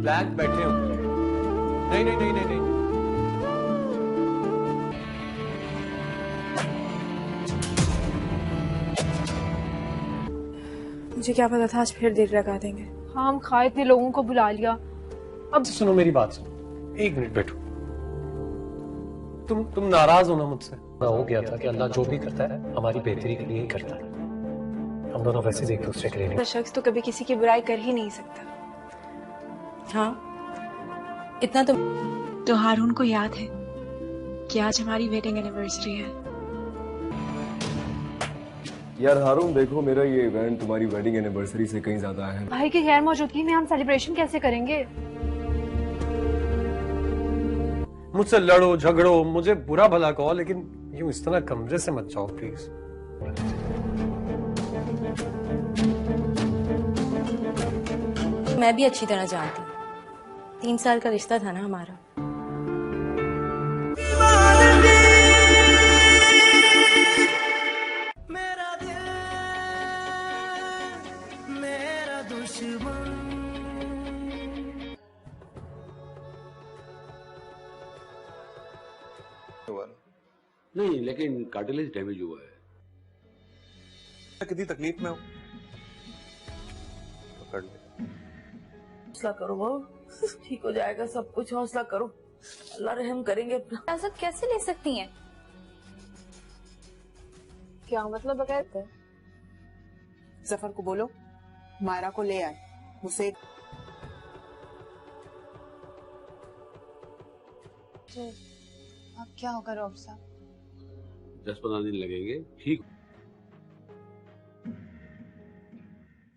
Black बैठे हो। नहीं नहीं नहीं नहीं नहीं। मुझे क्या पता था आज फिर देर लगा देंगे। हाँ, हम खा इतने लोगों को बुला लिया। अब सुनो मेरी बात सुनो, एक मिनट बैठो। तुम नाराज हो ना मुझसे? हो गया था कि अल्लाह जो भी करता है हमारी बेहतरी के लिए ही करता है। हम दोनों वैसे ही एक दूसरे के लिए नहीं। शख्स तो कभी किसी की बुराई कर ही नहीं सकता। हाँ, इतना तो हारून को याद है कि आज हमारी वेडिंग एनिवर्सरी है। यार हारून, देखो मेरा ये इवेंट तुम्हारी वेडिंग एनिवर्सरी से कहीं ज्यादा है। भाई की गैर मौजूदगी में हम सेलिब्रेशन कैसे करेंगे? मुझसे लड़ो झगड़ो, मुझे बुरा भला कहो, लेकिन यूं इस तरह कमरे से मत जाओ प्लीज। मैं भी अच्छी तरह जानती हूँ, 3 साल का रिश्ता था ना हमारा। मेरा दिल मेरा दुश्मन। नहीं, लेकिन कार्टिलेज डैमेज हुआ है। कितनी तकलीफ में हो? पकड़ ले। हौसला करो बहू, ठीक हो जाएगा सब कुछ। हौसला करो, अल्लाह रहम करेंगे। इजाजत कैसे ले सकती हैं? क्या मतलब बगैर? जफर को बोलो मायरा को ले आए मुझसे। तो अब क्या होगा रॉब साहब? 10-15 दिन लगेंगे, ठीक।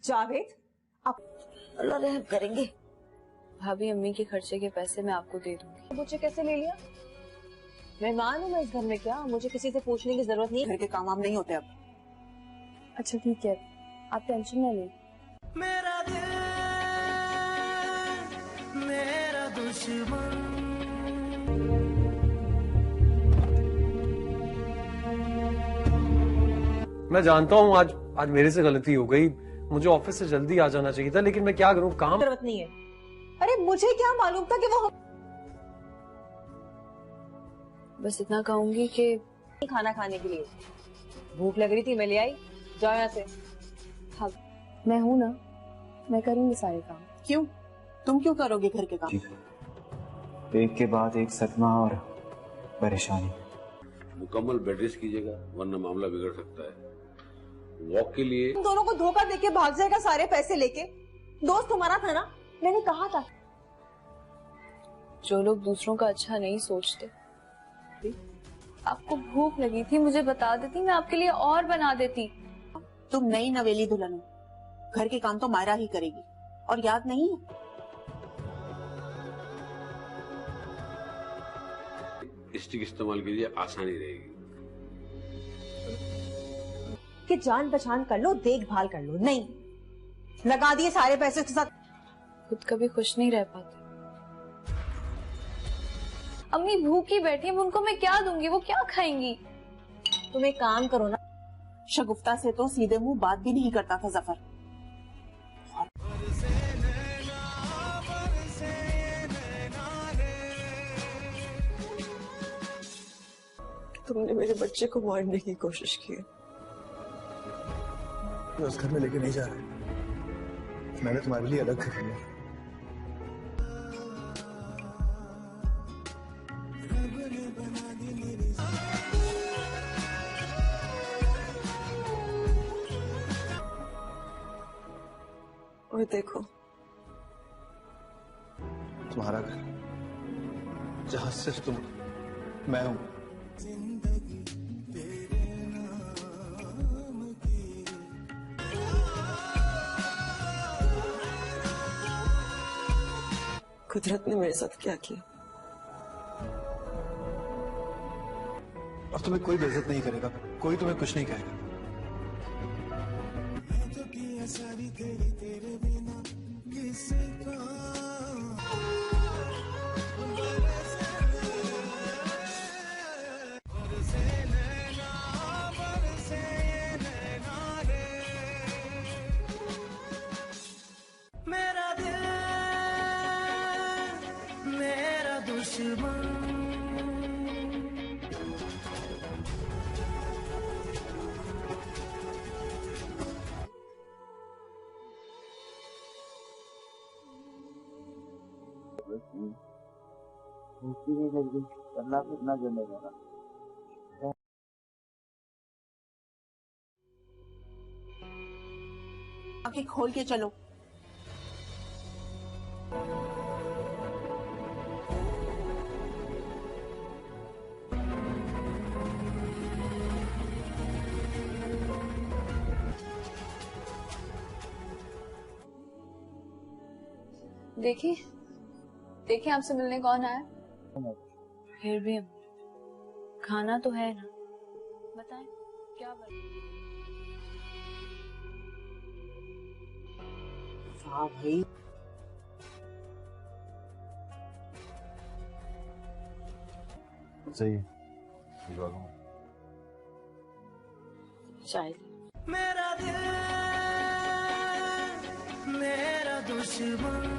जावेद, अल्लाह रहम करेंगे। भाभी, अम्मी के खर्चे के पैसे मैं आपको दे दूंगी। मुझे कैसे ले लिया? मेहमान हूँ मैं इस घर में, क्या मुझे किसी से पूछने की जरूरत नहीं। घर के काम वाम नहीं होते अब। अच्छा ठीक है, आप टेंशन ना लें। मेरा दिल मेरा दुश्मन। मैं जानता हूँ आज मेरे से गलती हो गई, मुझे ऑफिस से जल्दी आ जाना चाहिए था, लेकिन मैं क्या करूँ, काम। जरूरत नहीं है। अरे मुझे क्या मालूम था कि वो बस इतना कहूंगी कि खाना खाने के लिए भूख लग रही थी, मैं ले आई। जाओ यहाँ से। हाँ, मैं हूँ ना, मैं करूंगी सारे काम। क्यों? तुम क्यों करोगे घर के काम? एक के बाद एक सदमा और परेशानी। मुकम्मल बेड रेस्ट कीजिएगा, वरना मामला बिगड़ सकता है। वॉक के लिए तुम दोनों को धोखा देके भाग जाएगा सारे पैसे लेके। दोस्त तुम्हारा था ना, मैंने कहा था। जो लोग दूसरों का अच्छा नहीं सोचते। आपको भूख लगी थी, मुझे बता देती, मैं आपके लिए और बना देती। तुम नई नवेली दुल्हन हो, घर के काम तो मायरा ही करेगी। और याद नहीं है? स्टिक इस्तेमाल कीजिए, आसानी रहेगी। कि जान पहचान कर लो, देखभाल कर लो, नहीं लगा दिए सारे पैसे के साथ। खुद कभी खुश नहीं रह पाते। अम्मी भूखी बैठी है, उनको मैं क्या दूंगी, वो क्या खाएंगी? तुम एक काम करो ना, शगुफ्ता से तो सीधे मुंह बात भी नहीं करता था जफर। तुमने मेरे बच्चे को मारने की कोशिश की है। मैं उस घर में लेके नहीं जा रहा, मैंने तुम्हारे लिए अलग घर लिया। और देखो, तुम्हारा घर, जहां सिर्फ तुम, मैं हूं। कुदरत ने मेरे साथ क्या किया? अब तुम्हें कोई बेइज्जत नहीं करेगा, कोई तुम्हें कुछ नहीं कहेगा। मेरा दिल करना कितना जमेगा ना। आंखें खोल के चलो। देखिए देखिए आपसे मिलने कौन आया। फिर भी खाना तो है ना, बताएं क्या हाँ भाई, सही है। चाय मेरा दिल मेरा दुश्मन।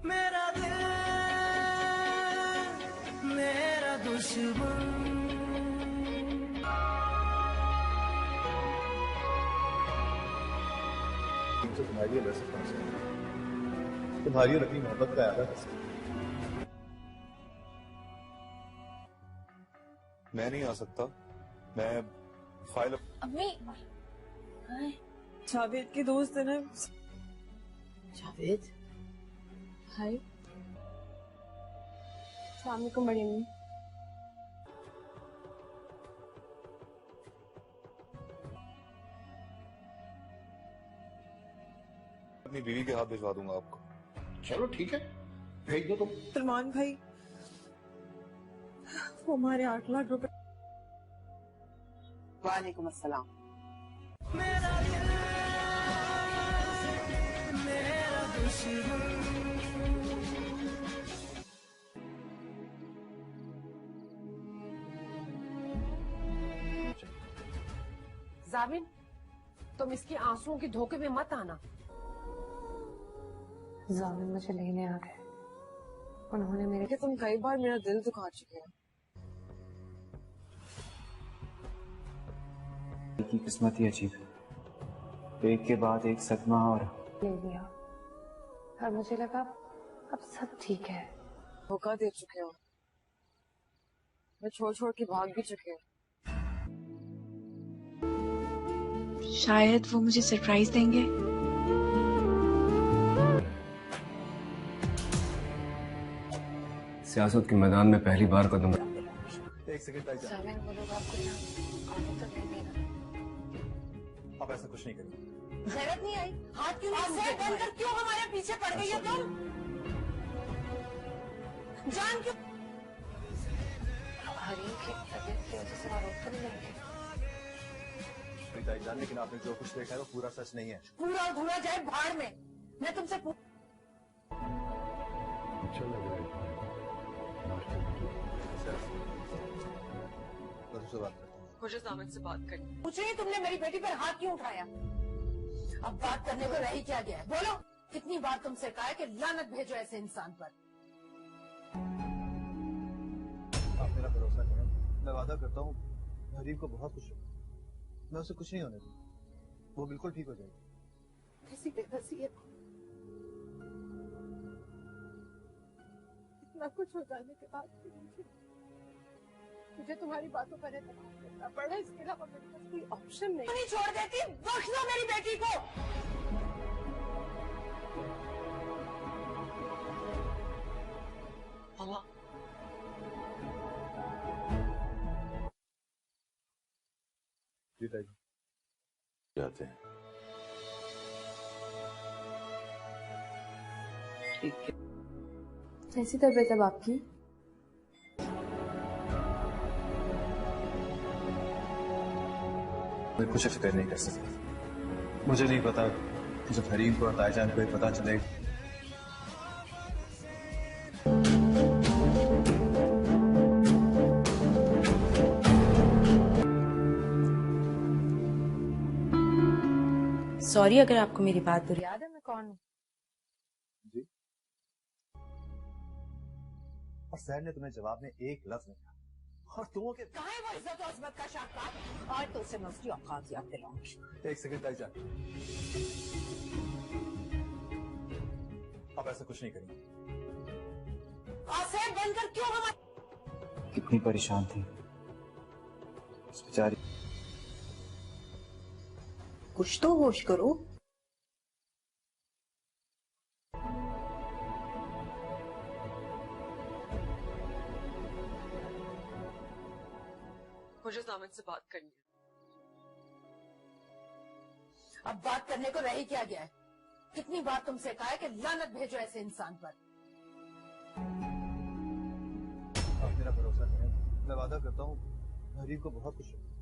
मेरा दिल मेरा दुश्मन। तुम्हारी तुम्हारी और अपनी मोहब्बत का याद है। मैं नहीं आ सकता। मैं फाइल अम्मी जावेद के दोस्त है ना। जावेद हाय शाम को बड़ी अम्मी। अपनी बीवी के हाथ भिजवा दूंगा आपको। चलो ठीक है, भेज दो तुम। सलमान भाई, वो हमारे 8 लाख रुपए। वालेकुम अस्सलाम। मेरा दिल मेरा दुश्मन। जाविन, तुम इसके आंसुओं के धोखे में मत आना। जाविन मुझे लेने आ गए, उन्होंने मेरे तुम कई बार मेरा दिल दुखा चुके हो। की किस्मत ही अजीब है, एक के बाद एक सदमा और ले लिया और मुझे लगा अब सब ठीक है। धोखा दे चुके हो, मैं छोड़ छोड़ के भाग भी चुके हो। शायद वो मुझे सरप्राइज देंगे। सियासत के मैदान में पहली बार कदम एक सेकंड वो लोग आपको आने तो नहीं देना। आप ऐसा कुछ नहीं करेंगे। जरूरत नहीं आई। हाथ क्यों बनकर क्यों हमारे पीछे पड़ गई हो तुम? जान क्यों? हरी की तबीयत की वजह से आरोप तो नहीं लेंगे। जान, लेकिन आपने जो कुछ देखा है वो पूरा सच नहीं है। पूरा अधूरा जाए भाड़ में। मैं तुमसे मुझे जावेद से बात करनी। पूछ रही तुमने मेरी बेटी पर हाथ क्यों उठाया? अब बात करने को रह ही क्या गया है? बोलो, कितनी बार तुमसे कहा है कि लानत भेजो ऐसे इंसान पर। आप मेरा भरोसा करें, मैं वादा करता हूँ हरीफ को बहुत खुश रखूंगा। मैं उसे कुछ नहीं होने दूंगा, वो बिल्कुल ठीक हो जाएगी। ऐसी बेबसी है। इतना कुछ हो जाने के बाद मुझे तुम्हारी बातों पर एतमाद करना पड़ा। इसके अलावा मेरे पास कोई ऑप्शन नहीं छोड़ देती। बख्श दो मेरी बेटी को। मामा, जाते हैं। ठीक है। कैसी तबीयत है आपकी? मैं कुछ फिक्र नहीं कर सकता। मुझे नहीं पता कि जब हरीम को और ताईजान को ये पता चले सॉरी अगर आपको मेरी बात बुरी याद है मैं कौन हूँ? जी। और सर ने तुम्हें जवाब में एक लफ्ज नहीं कहा और तुमों के कहाँ है वो इज्जत और अजमत का शाहकार? आज तो उसे मैं उसकी औकात याद दिलाऊंगी। एक सेकंड ताईजान, आप ऐसा कुछ नहीं करेंगे। आसेब बनकर क्यों हमारे कितनी परेशान थी उस बेचारी। कुछ तो होश करो। मुझे जामिन से बात करनी है। अब बात करने को रह ही क्या गया है? कितनी बार तुमसे कहा है कि लानत भेजो ऐसे इंसान पर। आप मेरा भरोसा करें, मैं वादा करता हूँ हरीम को बहुत खुश होगा।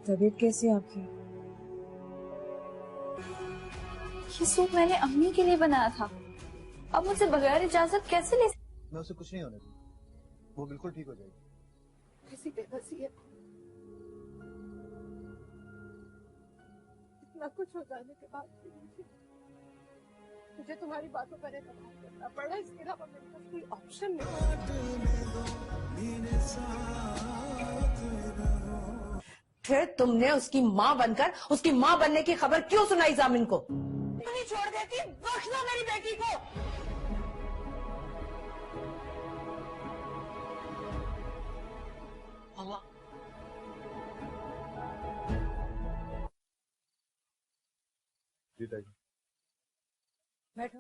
तबीयत कैसी है आपकी? ये सूप मैंने अम्मी के लिए बनाया था। अब मुझसे बगैर इजाजत कैसे ले? मैं उसे कुछ नहीं होने दूंगा, वो बिल्कुल ठीक हो जाएगी। कैसी बेबसी है। इतना कुछ हो जाने के बाद भी मुझे तुम्हारी बातों पर एतमाद करना पड़ा। इसके अलावा मेरे पास कोई ऑप्शन नहीं। फिर तुमने उसकी माँ बनकर उसकी माँ बनने की खबर क्यों सुनाई जामिन को? नहीं छोड़ देती, बख्श दो मेरी बेटी को। अल्लाह जी ताईजान। बैठो।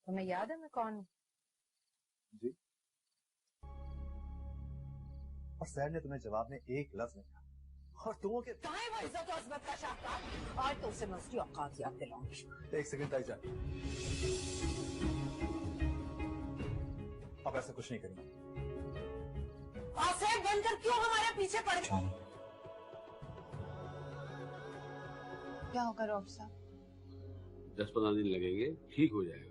तुम्हें याद है मैं कौन हूँ? जी। और सर ने तुम्हें जवाब में एक लफ्ज नहीं कहा और तुमों के कहाँ है वो इज्जत और अजमत का शाहकार? आज तो उसे मैं उसकी औकात याद दिलाऊंगी। एक सेकंड ताईजान, आप ऐसा कुछ नहीं करेंगे। आसेब बनकर क्यों हमारे पीछे पड़ गए? क्या होगा रॉब साहब? 10-15 दिन लगेंगे, ठीक हो जाएगा।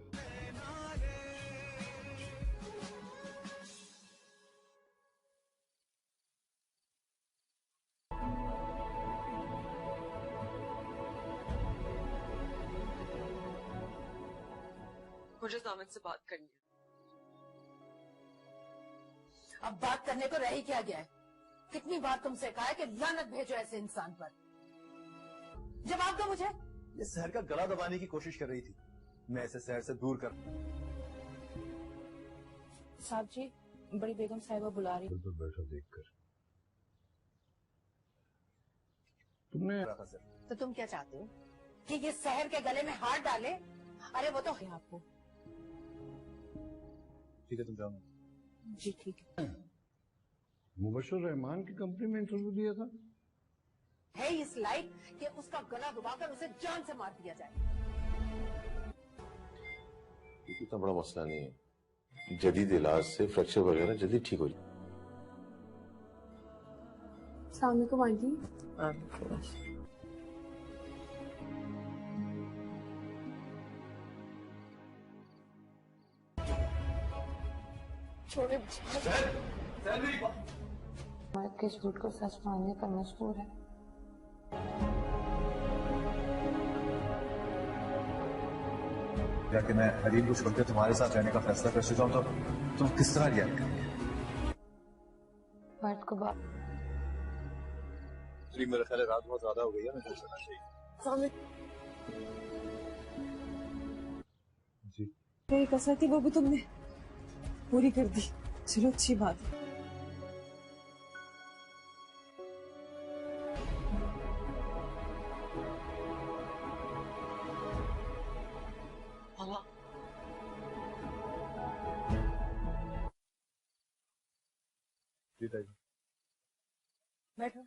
मुझे जामिन से बात करनी है। अब बात करने को रह ही क्या गया है? कितनी बार तुमसे कहा है कि लानत भेजो ऐसे इंसान पर। जवाब दो मुझे। ये शहर का गला दबाने की कोशिश कर रही थी, मैं इसे शहर से दूर कर। साहब जी, बड़ी बेगम साहिबा बुला रही। तो बैठो देखकर। तुमने तो तुम क्या चाहते हो कि ये शहर के गले में हाथ डाले? अरे वो तो है आपको। ठीक है, तुम जाओ। जी ठीक है। मुबशर रहमान की कंपनी में इंटरव्यू दिया था। है इस लायक कि उसका गला दबाकर उसे जान से मार दिया जाए। इतना बड़ा मसला नहीं है, जदीद इलाज से फ्रैक्चर वगैरह जल्दी ठीक हो जाए। सामने को आंटी। छोड़े मर्द के झूठ को सच मानने पर मजबूर है। जाके मैं हरीम को छोड़कर तुम्हारे साथ रहने का फैसला कर चुका हूं, तो तुम किस तरह रिएक्ट करेंगे? मर्द को बात मेरा ख्याल है रात बहुत ज्यादा हो गई है, मैं चल चलना चाहिए। जी। मेरी कसर थी, वो भी तुमने पूरी कर दी। चलो अच्छी बात है। अल्लाह जी ताईजान। बैठो।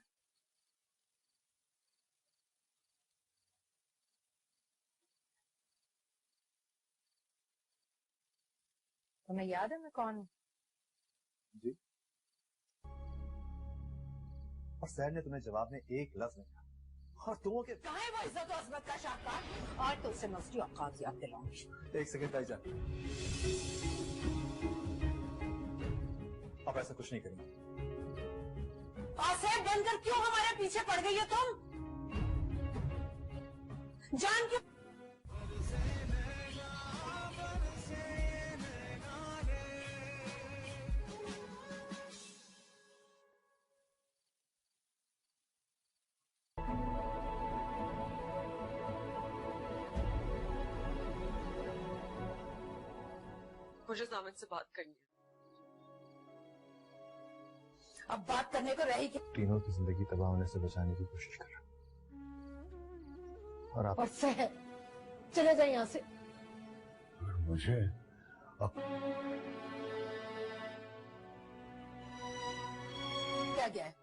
तुम्हें याद है मैं कौन हूँ? जी। और सैर ने तुम्हें जवाब में एक लफ्ज नहीं कहा और तुम के कहाँ है वो इज्जत और अजमत का शाहकार? आज तो उसे मस्ती औकात याद दिलाऊंगी। एक सेकंड ताईजान, अब ऐसा कुछ नहीं करेंगे। आसेब बनकर क्यों हमारे पीछे पड़ गई हो तुम? जान क्यों? मुझे जामिन से बात करनी है। अब बात करने को रही कि तीनों की जिंदगी तबाह होने से बचाने की कोशिश कर रहा और आप और सहर चले जाए यहाँ से। मुझे अब क्या गया है?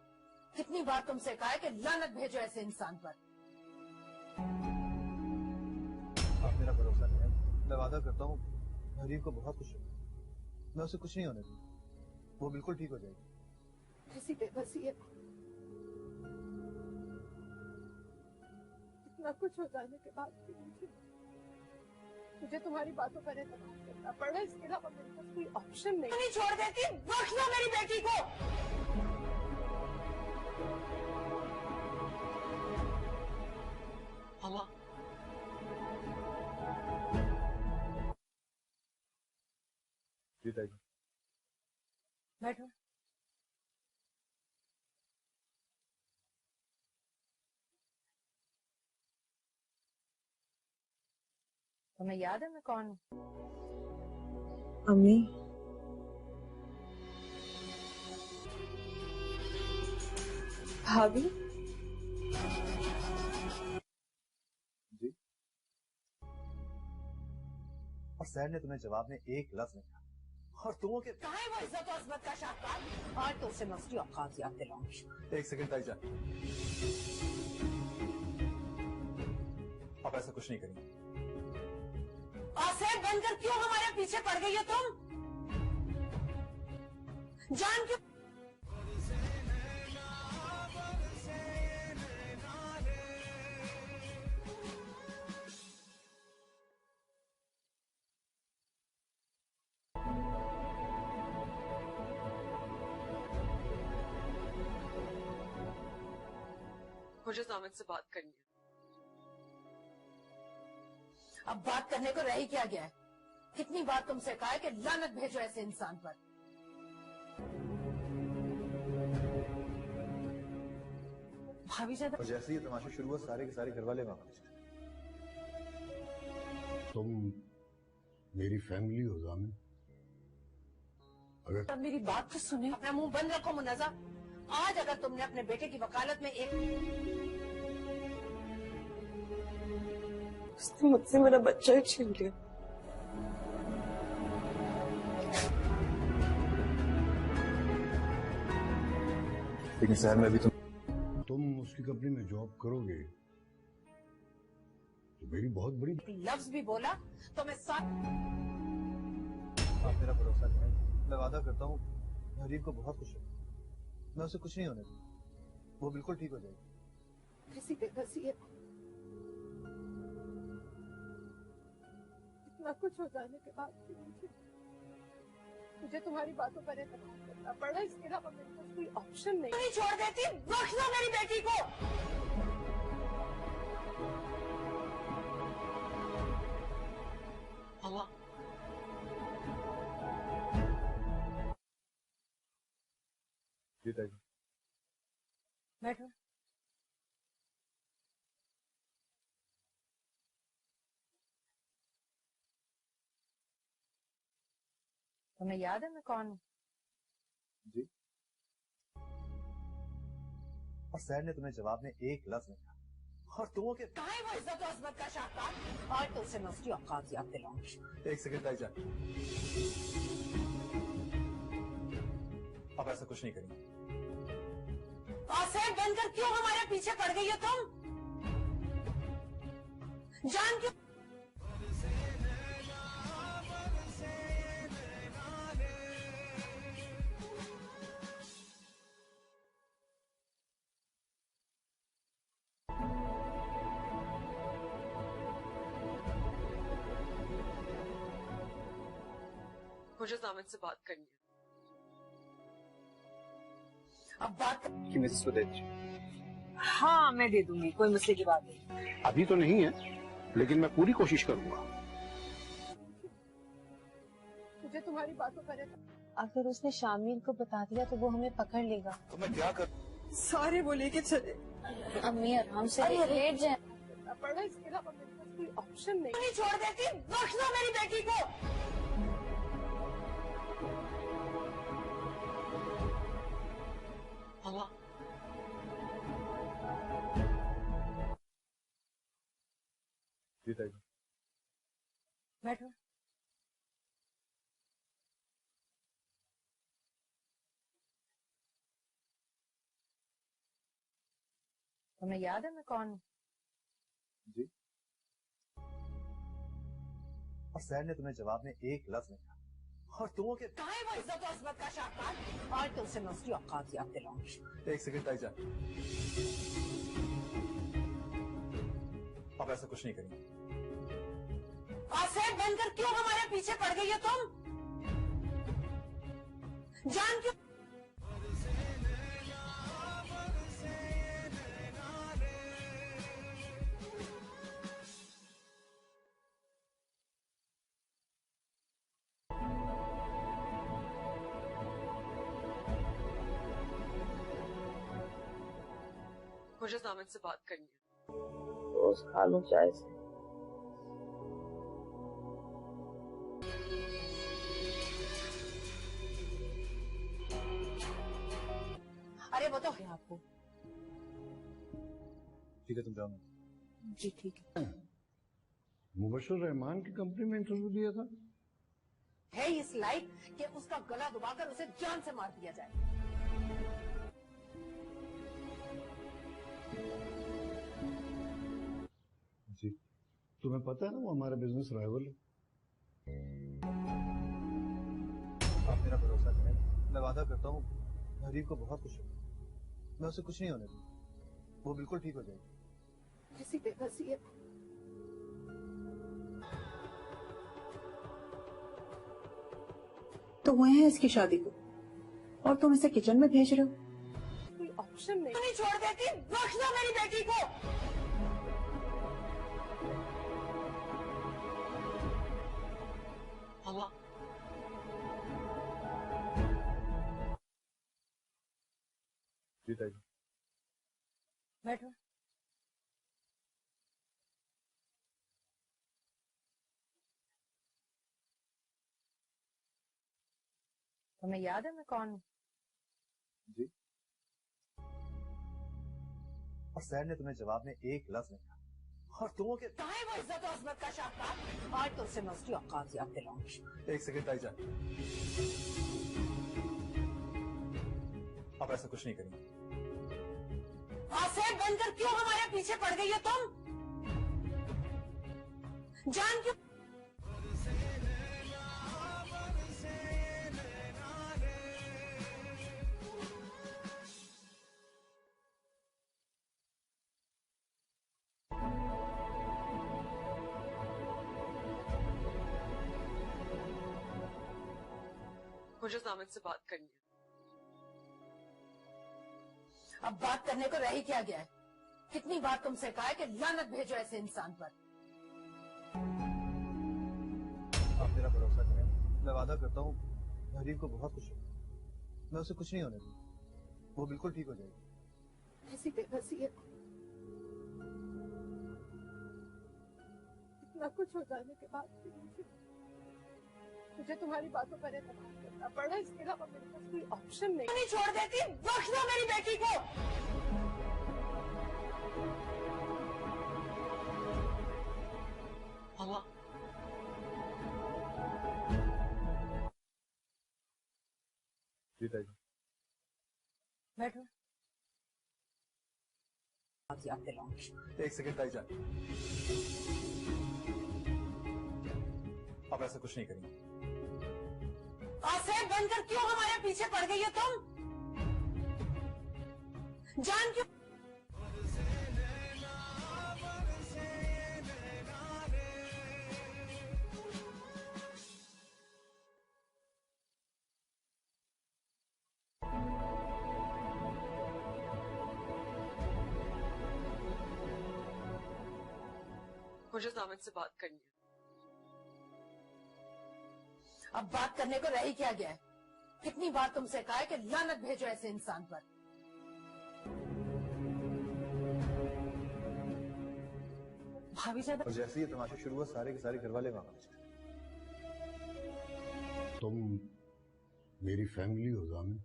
कितनी बार तुमसे कहा है कि लानत भेजो ऐसे इंसान पर। आप मेरा भरोसा नहीं है। मैं वादा करता हूँ हरीफ को बहुत खुश होगा। मैं उसे कुछ नहीं होने दूंगा, वो बिल्कुल ठीक हो जाएगी। ऐसी बेबसी है, इतना कुछ हो जाने के बाद भी मुझे तुम्हारी बातों पर एतमाद करना पड़ा। इसके अलावा मेरे पास कोई ऑप्शन नहीं। नहीं छोड़ देती, बख्श दो मेरी बेटी को। मामा जी ताईजान। बैठो। तुम्हें याद है मैं कौन हूँ? अम्मी भाभी जी। और सैर ने तुम्हें जवाब में एक लफ्ज नहीं कहा और तुम के कहाँ है वो इज्जत और अजमत का शाहकार? आज तो उसे मस्ती औकात याद दिलाऊंगी। एक सेकंड ताईजान, अब ऐसा कुछ नहीं करेंगे। आसेब बनकर क्यों हमारे पीछे पड़ गई हो तुम? जान क्यों? मुझे जामिन से बात करनी है। अब बात करने को रही क्या गया है? कितनी बार तुमसे कहा है कि लानत भेजो ऐसे इंसान पर। भाभी ज्यादा और जैसे ही ये तमाशा शुरू हुआ सारे के सारे घर वाले वहां पहुंच गए। तुम मेरी फैमिली हो जामिन। अगर अब मेरी बात तो सुने, अपना मुंह बंद रखो मुन्नजा। आज अगर तुमने अपने बेटे की वकालत में एक उसने मुझसे मेरा बच्चा ही छीन लिया। लेकिन शहर में अभी तुम उसकी कंपनी में जॉब करोगे तो मेरी बहुत बड़ी लफ्ज भी बोला तो मैं साथ। आप मेरा भरोसा नहीं है। मैं वादा करता हूँ हरीफ को बहुत खुश होगा। मैं उसे कुछ नहीं होने दूंगा, वो बिल्कुल ठीक हो जाएगी। ऐसी बेबसी है, इतना कुछ हो जाने के बाद भी मुझे तुम्हारी बातों पर एतमाद करना पड़ा। इसके अलावा मेरे पास कोई ऑप्शन नहीं। नहीं छोड़ देती, बख्श दो मेरी बेटी को। मामा जी ताईजान। बैठो। तुम्हें याद है मैं कौन हूँ? जी। और सैर ने तुम्हें जवाब में एक लफ्ज नहीं कहा और तुम के कहाँ है वो इज्जत और अजमत का शाहकार? आज तो उसे मस्ती औकात याद दिलाऊंगी। एक सेकंड ताईजान, अब ऐसा कुछ नहीं करेंगे। आसेब बनकर क्यों हमारे पीछे पड़ गई हो तुम? जान क्यों? मुझे जामिद से बात करनी है। अब बात कि मिसेस को दे दीजिए। हाँ मैं दे दूंगी, कोई मसले की बात नहीं। अभी तो नहीं है, लेकिन मैं पूरी कोशिश करूंगा। मुझे तुम्हारी बातों पर अगर उसने शामिल को बता दिया तो वो हमें पकड़ लेगा। तो मैं क्या कर? सारे वो लेके चले। अम्मी आराम से लेट जाए। पड़ा, इसके अलावा मेरे पास कोई ऑप्शन नहीं। नहीं छोड़ देती, बख्श दो मेरी बेटी को। मामा जी टाइगर। बैठो। तुम्हें याद है मैं कौन हूँ? जी। और सैर ने तुम्हें जवाब में एक लफ्ज नहीं कहा, और तुमों के कहाँ है वो इज्जत और अजमत का शाहकार? आज तो उसे मैं उसकी औकात याद दिलाऊंगी। एक सेकंड ताईजान, आप ऐसा कुछ नहीं करेंगे। आसेब बनकर क्यों हमारे पीछे पड़ गई हो तुम? जान क्यों? मुझे जामिद से बात करनी है। रोज खा लूं चाय से। अरे वो तो है आपको। ठीक है, तुम जाओ। जी ठीक है। मुबशर रहमान की कंपनी में इंटरव्यू दिया था। है इस लायक कि उसका गला दबाकर उसे जान से मार दिया जाए। जी, तुम्हें पता है ना वो हमारा बिजनेस राइवल है। आप मेरा भरोसा करें, मैं वादा करता हूँ हरीफ को बहुत खुश होगा। मैं उसे कुछ नहीं होने दूंगा, वो बिल्कुल ठीक हो जाएगी। ऐसी बेबसी है। तो हुए हैं इसकी शादी को और तुम इसे किचन में भेज रहे हो। कोई ऑप्शन नहीं। नहीं छोड़ देती, बख्श दो मेरी बेटी को। मामा जी टाइगर। बैठो। तुम्हें याद है मैं कौन हूँ? जी। और सैर ने तुम्हें जवाब में एक लफ्ज नहीं कहा, और तुमों के कहाँ है वो इज्जत और अजमत का शाहकार? आज तो उसे मैं उसकी औकात याद दिलाऊंगी। एक सेकंड ताईजान, आप ऐसा कुछ नहीं करेंगे। आसेब बनकर क्यों हमारे पीछे पड़ गई हो तुम? जान क्यों? मुझे जामिद से बात करनी है। अब बात करने को रह ही क्या गया है? कितनी बार तुमसे कहा है कि लानत भेजो ऐसे इंसान पर। आप मेरा भरोसा करें, मैं वादा करता हूँ हरीफ को बहुत खुश होगा। मैं उसे कुछ नहीं होने दूंगा, वो बिल्कुल ठीक हो जाएगी। ऐसी बेबसी है। इतना कुछ हो जाने के बाद भी मुझे तुम्हारी बातों पर एतमाद करना पड़ा। इसके अलावा मेरे पास कोई ऑप्शन नहीं। नहीं छोड़ देती, बख्श दो मेरी बेटी को। मामा जी टाइगर। बैठो। याद दिलाऊंगी। एक सेकंड ताईजान, आप ऐसा कुछ नहीं करेंगे। आसेब बनकर क्यों हमारे पीछे पड़ गई हो तुम? जान क्यों? मुझे सामन से बात करनी है। अब बात करने को रह ही क्या गया है? कितनी बार तुमसे कहा है कि लानत भेजो ऐसे इंसान पर। भाभी ज्यादा और जैसे ही ये तमाशा शुरू हुआ सारे के सारे घर वाले वहां पहुंच गए। तुम मेरी फैमिली हो जामिन।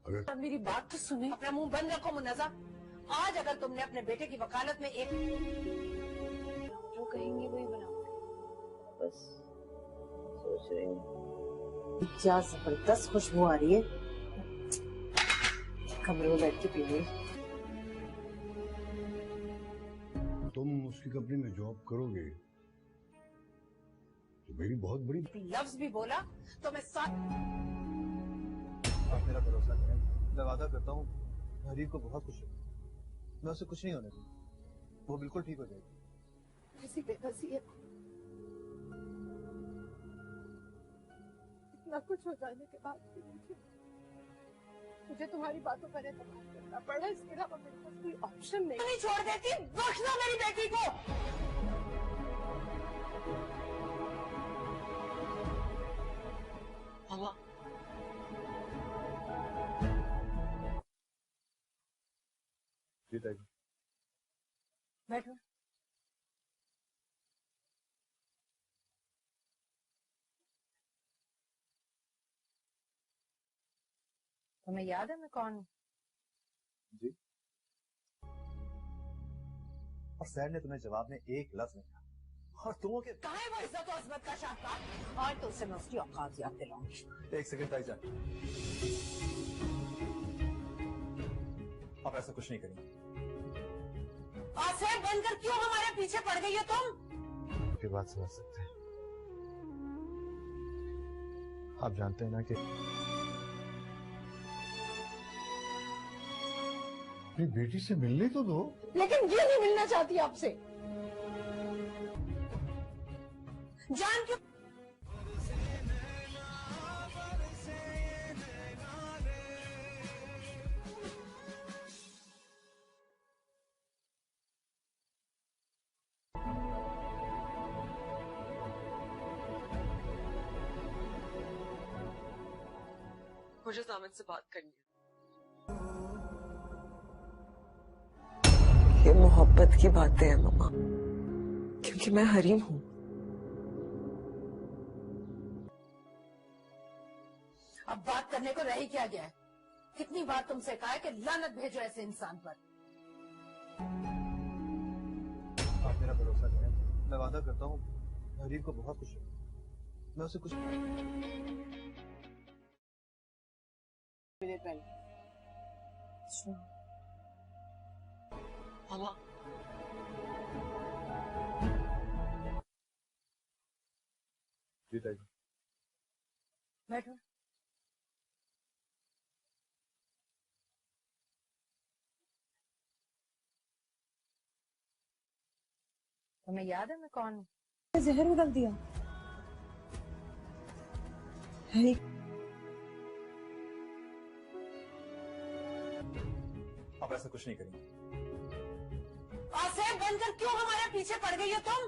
अगर मेरी बात तो सुने, अपना मुंह बंद रखो मुन्नजा। आज अगर तुमने अपने बेटे की वकालत में एक जो कहेंगे वही बनाओ। बस सोच रही हूँ क्या जबरदस्त खुशबू आ रही है। कमरे में बैठ के पी रही। तुम उसकी कंपनी में जॉब करोगे तो मेरी बहुत बड़ी लफ्ज भी बोला तो मैं साथ। आप मेरा भरोसा करें, मैं वादा करता हूँ हरीफ को बहुत खुश रखूंगा। मैं उसे कुछ नहीं होने दूंगा, वो बिल्कुल ठीक हो जाएगी। ऐसी बेबसी है, इतना कुछ हो जाने के बाद भी मुझे तुम्हारी बातों पर एतमाद करना पड़ा। इसके अलावा मेरे पास कोई ऑप्शन नहीं। छोड़ देती, बख्श दो मेरी बेटी को। मामा बैठो। तुम्हें याद है मैं कौन हूँ? जी। और सैर ने तुम्हें जवाब में एक लफ्ज नहीं कहा और तुम के कहाँ है वो इज्जत और अजमत का शाहकार? आज तो उससे मैं उसकी औकात याद दिलाऊंगी। एक सेकंड ताईजान, आप ऐसा कुछ नहीं करेंगे। आसेर बनकर क्यों हमारे पीछे पड़ गई हो तुम? आपकी बात समझ सकते हैं। आप जानते हैं ना कि अपनी बेटी से मिलने तो दो। लेकिन ये नहीं मिलना चाहती आपसे। जान क्यों? मुझे सामन से बात करनी है। ये मोहब्बत की बातें हैं मामा, क्योंकि मैं हरीम हूँ। अब बात करने को रह ही क्या गया है? कितनी बार तुमसे कहा है कि लानत भेजो ऐसे इंसान पर। आप मेरा भरोसा करें, मैं वादा करता हूँ हरीफ को बहुत खुश रखूंगा। मैं उसे कुछ मामा जी ताईजान। बैठो। तुम्हें याद है मैं कौन हूँ? जहर उगल दिया है। आप ऐसा कुछ नहीं करेंगे। आसेर बनकर क्यों हमारे पीछे पड़ गई हो तुम?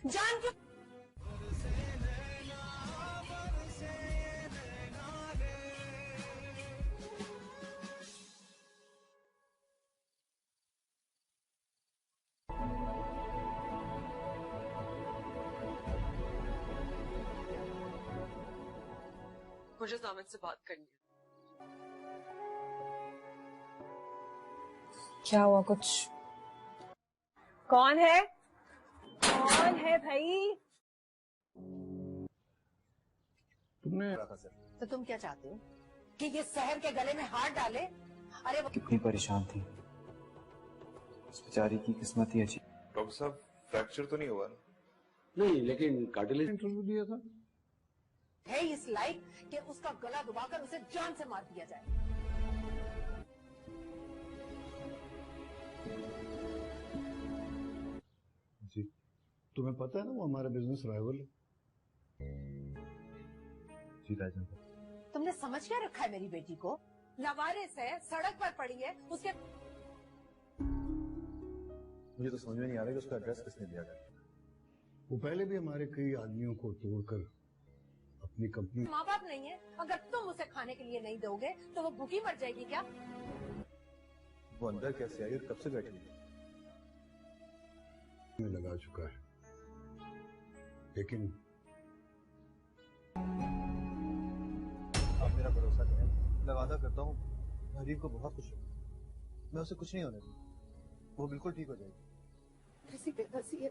जान क्यों? मुझे सामन से बात करनी है। क्या हुआ? कुछ? कौन है? कौन है भाई? तुमने तो तुम क्या चाहते हो कि ये शहर के गले में हाथ डाले? अरे वो कितनी परेशान थी, उस बेचारी की किस्मत ही अच्छी। डॉक्टर साहब फ्रैक्चर तो नहीं हुआ ना? नहीं, लेकिन कार्टिलेज इंटरव्यू दिया था। है इस लायक कि उसका गला दबाकर उसे जान से मार दिया जाए। जी, तुम्हें पता है ना वो हमारा बिजनेस राइवल है। जी ताईजान। तुमने समझ क्या रखा है मेरी बेटी को? लवारिस है, सड़क पर पड़ी है, उसके मुझे तो समझ में नहीं आ रहा कि उसका एड्रेस किसने दिया था। वो पहले भी हमारे कई आदमियों को तोड़कर अपनी कंपनी। माँ बाप नहीं है, अगर तुम उसे खाने के लिए नहीं दोगे तो वो भूखी मर जाएगी क्या? वो अंदर कैसे आई और कब से बैठी है? में लगा चुका है, लेकिन आप मेरा भरोसा करें, मैं वादा करता हूँ हरीफ को बहुत खुश हूँ। मैं उसे कुछ नहीं होने दूँ, वो बिल्कुल ठीक हो जाएगी। ऐसी बेबसी है,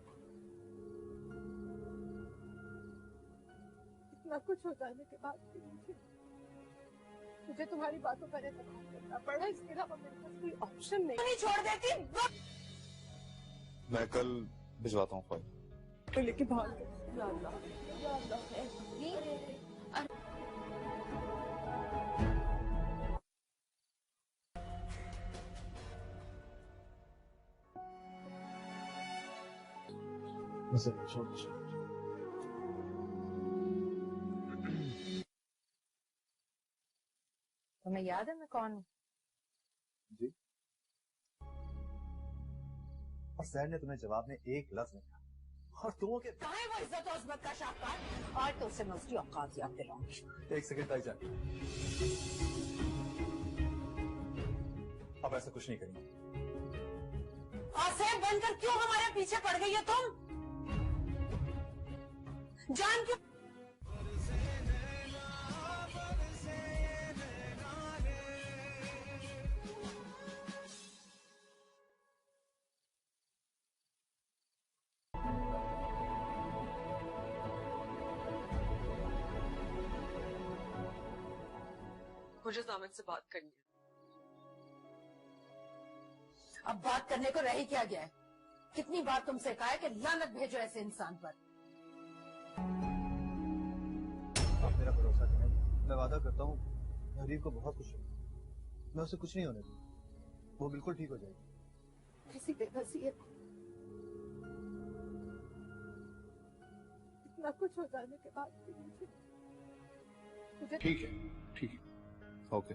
इतना कुछ हो जाने के बाद भी मुझे तुम्हारी बातों पर एतमाद करना पड़ा। इसके अलावा मेरे पास कोई ऑप्शन नहीं छोड़ देती। मैं कल भिजवाता हूँ फाइल। तो लेके भाग गए। तुम्हें याद है मैं कौन हूँ? जी। और सर ने तुम्हें जवाब में एक लफ्ज नहीं कहा और तुम के कहाँ है वो इज्जत और उस्मत का शाहकार? आज तो उससे मैं उसकी औकात याद दिलाऊंगी। एक सेकंड ताई जान, अब ऐसा कुछ नहीं करेंगे। आसेब बनकर क्यों हमारे पीछे पड़ गई है तुम? जान क्यों? मुझे जामिन से बात करनी है। अब बात करने को रह ही क्या गया है? कितनी बार तुमसे कहा है कि लानत भेजो ऐसे इंसान पर। आप मेरा भरोसा करें, मैं वादा करता हूँ हरीफ को बहुत खुश हूँ। मैं उसे कुछ नहीं होने दूँ, वो बिल्कुल ठीक हो जाएगी। ऐसी बेबसी है, इतना कुछ हो जाने के बाद भी मुझे ठीक है, ठीक है, ओके।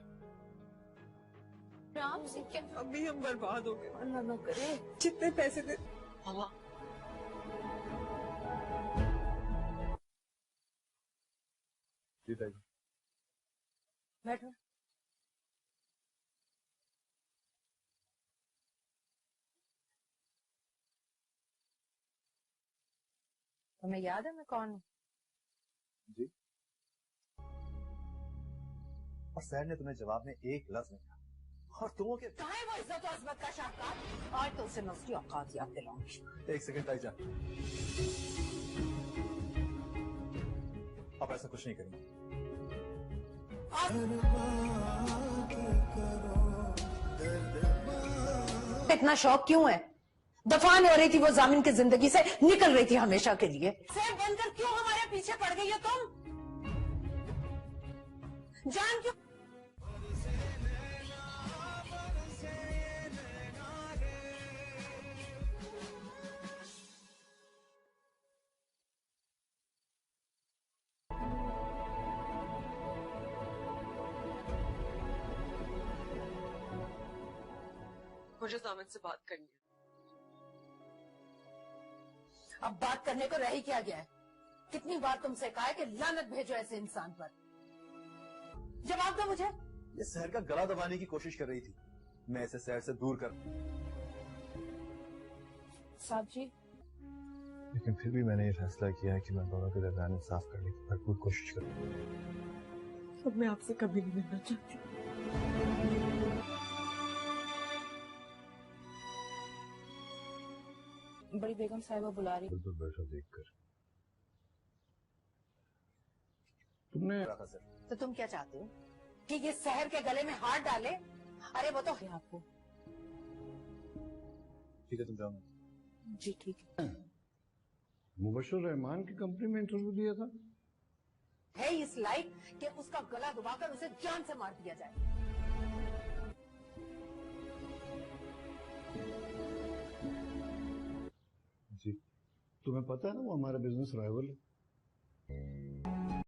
राम से क्या? अभी हम बर्बाद हो गए। अल्लाह ना करे। जितने पैसे दे मामा। जी ताई। बैठो। तुम्हें याद है मैं कौन हूँ? जी। और सर ने तुम्हें जवाब में एक लफ्ज नहीं कहा और तुम के कहाँ है वो इज्जत और उस्मत का शाहकार? आज तो उसे मैं उसकी औकात याद दिलाऊंगी। एक सेकंड ताई जान, अब ऐसा कुछ नहीं करेंगे। इतना शौक क्यों है? दफान हो रही थी वो जामिन की जिंदगी से, निकल रही थी हमेशा के लिए। सेब बनकर क्यों हमारे पीछे पड़ गई हो तुम? जान क्यों? मुझे जामिन से बात करनी है। अब बात करने को रह ही क्या गया है? कितनी बार तुमसे कहा है कि लानत भेजो ऐसे इंसान पर। जवाब दो मुझे। ये शहर का गला दबाने की कोशिश कर रही थी, मैं इसे शहर से दूर कर। साहब जी, लेकिन फिर भी मैंने ये फैसला किया है कि मैं दोनों के दरमियान इंसाफ करने की भरपूर कोशिश करूंगा। अब मैं आपसे कभी नहीं मिलना चाहती। बड़ी बेगम साहिबा बुला रही। बिल्कुल बैठा देखकर तुमने। तो तुम क्या चाहते हो कि ये शहर के गले में हाथ डाले? अरे वो तो आपको। ठीक है, तुम जाओ। जी ठीक है। मुबश्शिर रहमान की कंपनी में इंटरव्यू दिया था। है इस लायक कि उसका गला दबाकर उसे जान से मार दिया जाए। जी, तुम्हें पता है ना वो हमारा बिजनेस राइवल है।